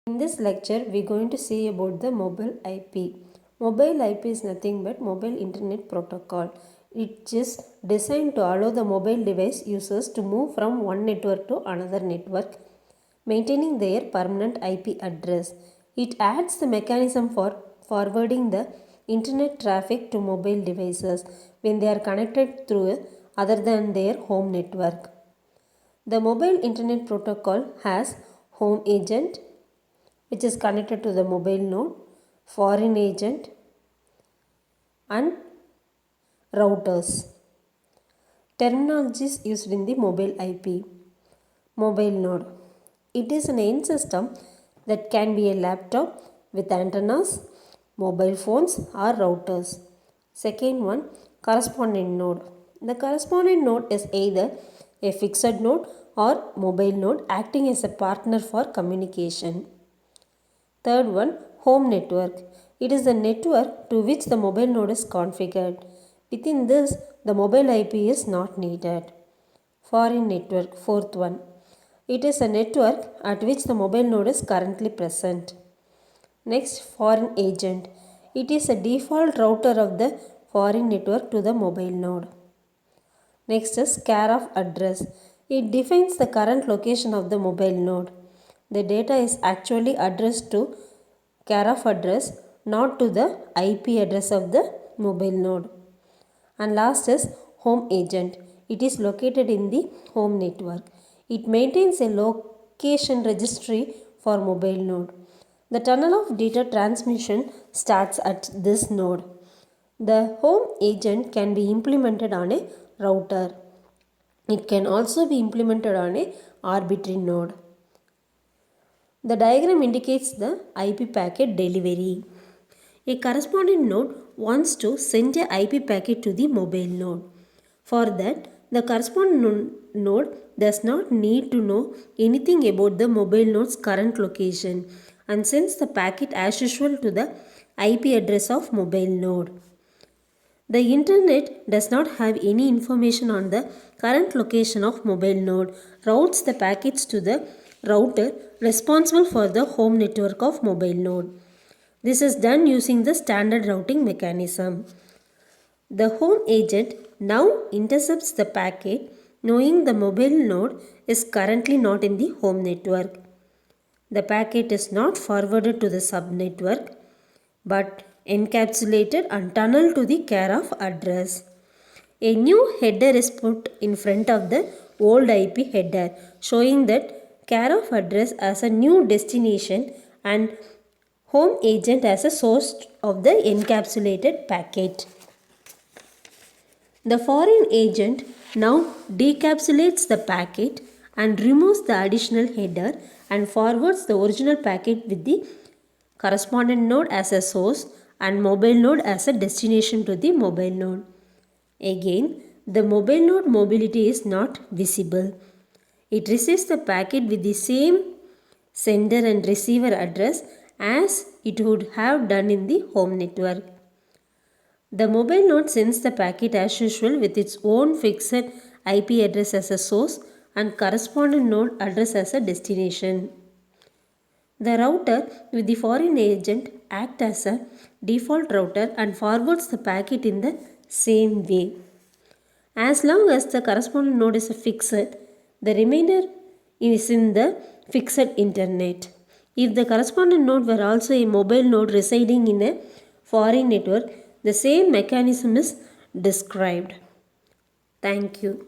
In this lecture, we are going to see about the mobile IP. Mobile IP is nothing but mobile internet protocol. It is designed to allow the mobile device users to move from one network to another network, maintaining their permanent IP address. It adds the mechanism for forwarding the internet traffic to mobile devices when they are connected through other than their home network. The mobile internet protocol has home agent, which is connected to the mobile node, foreign agent, and routers. Terminologies used in the mobile IP. Mobile node. It is an end system that can be a laptop with antennas, mobile phones, or routers. Second one, correspondent node. The correspondent node is either a fixed node or mobile node acting as a partner for communication. Third one, home network. It is the network to which the mobile node is configured. Within this, the mobile IP is not needed. Foreign network, fourth one. It is a network at which the mobile node is currently present. Next, foreign agent. It is a default router of the foreign network to the mobile node. Next is care of address. It defines the current location of the mobile node. The data is actually addressed to care of address, not to the IP address of the mobile node. And last is home agent. It is located in the home network. It maintains a location registry for mobile node. The tunnel of data transmission starts at this node. The home agent can be implemented on a router. It can also be implemented on a arbitrary node. The diagram indicates the IP packet delivery. A corresponding node wants to send a IP packet to the mobile node. For that, the corresponding node does not need to know anything about the mobile node's current location and sends the packet as usual to the IP address of mobile node. The internet does not have any information on the current location of mobile node, routes the packets to the router responsible for the home network of mobile node. This is done using the standard routing mechanism. The home agent now intercepts the packet knowing the mobile node is currently not in the home network. The packet is not forwarded to the subnetwork but encapsulated and tunneled to the care of address. A new header is put in front of the old IP header, showing that care of address as a new destination and home agent as a source of the encapsulated packet. The foreign agent now decapsulates the packet and removes the additional header and forwards the original packet with the correspondent node as a source and mobile node as a destination to the mobile node. Again, the mobile node mobility is not visible. It receives the packet with the same sender and receiver address as it would have done in the home network. The mobile node sends the packet as usual with its own fixed IP address as a source and correspondent node address as a destination. The router with the foreign agent acts as a default router and forwards the packet in the same way. As long as the corresponding node is a fixed, the remainder is in the fixed internet. If the corresponding node were also a mobile node residing in a foreign network, the same mechanism is described. Thank you.